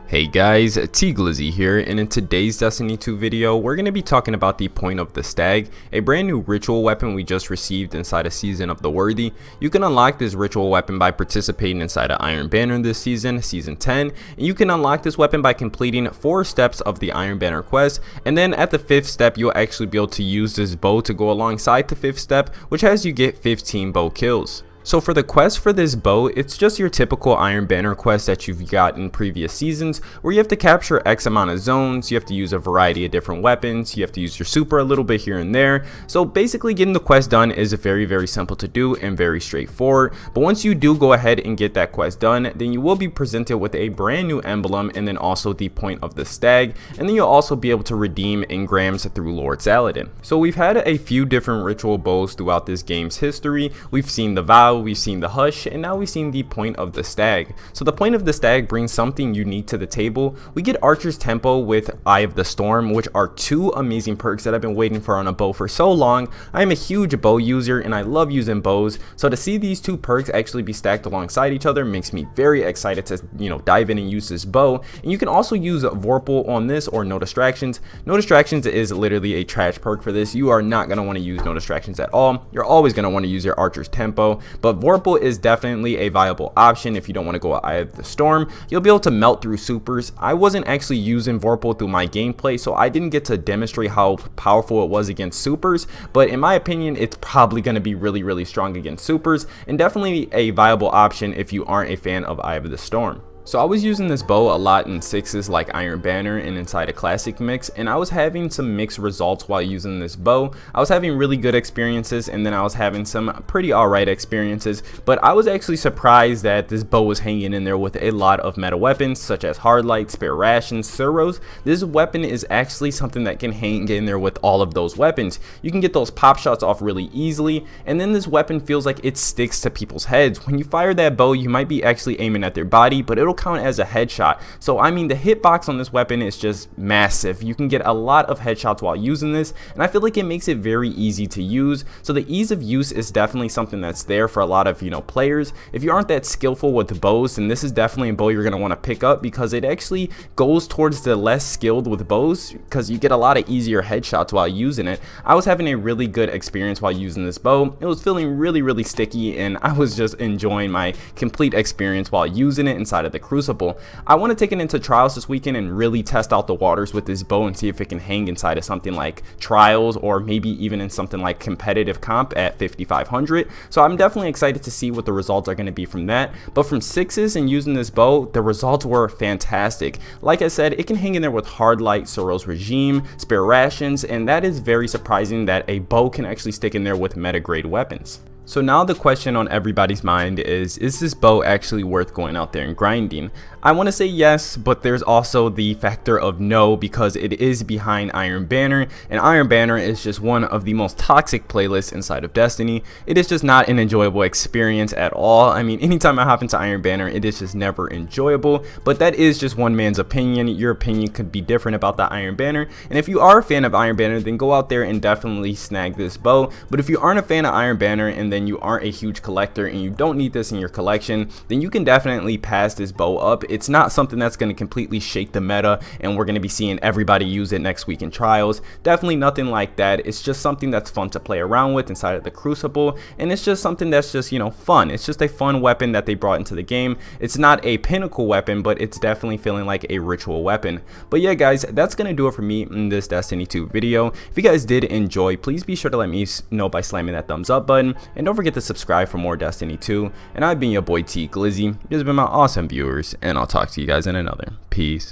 Hey guys, T Glizzy here, and in today's Destiny 2 video, we're going to be talking about the point of the Stag, a brand new ritual weapon we just received inside a season of the Worthy. You can unlock this ritual weapon by participating inside an Iron Banner this season, season 10, and you can unlock this weapon by completing 4 steps of the Iron Banner quest, and then at the 5th step, you'll actually be able to use this bow to go alongside the 5th step, which has you get 15 bow kills. So for the quest for this bow, it's just your typical Iron Banner quest that you've got in previous seasons, where you have to capture X amount of zones, you have to use a variety of different weapons, you have to use your super a little bit here and there. So basically getting the quest done is very simple to do and very straightforward. But once you do go ahead and get that quest done, then you will be presented with a brand new emblem and then also the point of the Stag, and then you'll also be able to redeem engrams through Lord Saladin. So we've had a few different ritual bows throughout this game's history. We've seen the Vow, we've seen the Hush, and now we've seen the point of the Stag. So the point of the Stag brings something unique to the table. We get Archer's Tempo with Eye of the Storm, which are 2 amazing perks that I've been waiting for on a bow for so long. I am a huge bow user and I love using bows, so to see these 2 perks actually be stacked alongside each other makes me very excited to dive in and use this bow. And you can also use Vorpal on this, or No Distractions. No Distractions is literally a trash perk for this. You are not going to want to use No Distractions at all. You're always going to want to use your Archer's Tempo, but Vorpal is definitely a viable option if you don't want to go Eye of the Storm. You'll be able to melt through supers. I wasn't actually using Vorpal through my gameplay, so I didn't get to demonstrate how powerful it was against supers, but in my opinion, it's probably going to be really strong against supers, and definitely a viable option if you aren't a fan of Eye of the Storm. So I was using this bow a lot in 6s like Iron Banner and inside a classic mix, and I was having some mixed results while using this bow. I was having really good experiences, and then I was having some pretty alright experiences, but I was actually surprised that this bow was hanging in there with a lot of meta weapons such as Hardlight, Spare Rations, Suros. This weapon is actually something that can hang in there with all of those weapons. You can get those pop shots off really easily, and then this weapon feels like it sticks to people's heads. When you fire that bow, you might be actually aiming at their body, but it'll count as a headshot. So I mean, the hitbox on this weapon is just massive. You can get a lot of headshots while using this, and I feel like it makes it very easy to use. So the ease of use is definitely something that's there for a lot of players. If you aren't that skillful with bows, then this is definitely a bow you're going to want to pick up, because it actually goes towards the less skilled with bows, because you get a lot of easier headshots while using it. I was having a really good experience while using this bow. It was feeling really sticky, and I was just enjoying my complete experience while using it inside of the Crucible. I want to take it into Trials this weekend and really test out the waters with this bow and see if it can hang inside of something like Trials, or maybe even in something like competitive comp at 5500. So I'm definitely excited to see what the results are going to be from that. But from 6s and using this bow, the results were fantastic. Like I said, it can hang in there with Hardlight, Suros Regime, Spare Rations, and that is very surprising that a bow can actually stick in there with meta grade weapons. So now the question on everybody's mind is this bow actually worth going out there and grinding? I want to say yes, but there's also the factor of no, because it is behind Iron Banner, and Iron Banner is just one of the most toxic playlists inside of Destiny. It is just not an enjoyable experience at all. I mean, anytime I hop into Iron Banner, it is just never enjoyable, but that is just one man's opinion. Your opinion could be different about the Iron Banner, and if you are a fan of Iron Banner, then go out there and definitely snag this bow. But if you aren't a fan of Iron Banner and then you aren't a huge collector and you don't need this in your collection, then you can definitely pass this bow up. It's not something that's going to completely shake the meta and we're going to be seeing everybody use it next week in Trials. Definitely nothing like that. It's just something that's fun to play around with inside of the Crucible, and it's just something that's just fun. It's just a fun weapon that they brought into the game. It's not a pinnacle weapon, but it's definitely feeling like a ritual weapon. But yeah guys, that's going to do it for me in this Destiny 2 video. If you guys did enjoy, please be sure to let me know by slamming that thumbs up button, and don't forget to subscribe for more Destiny 2. And I've been your boy T Glizzy. This has been my awesome viewers, and I'll talk to you guys in another. Peace.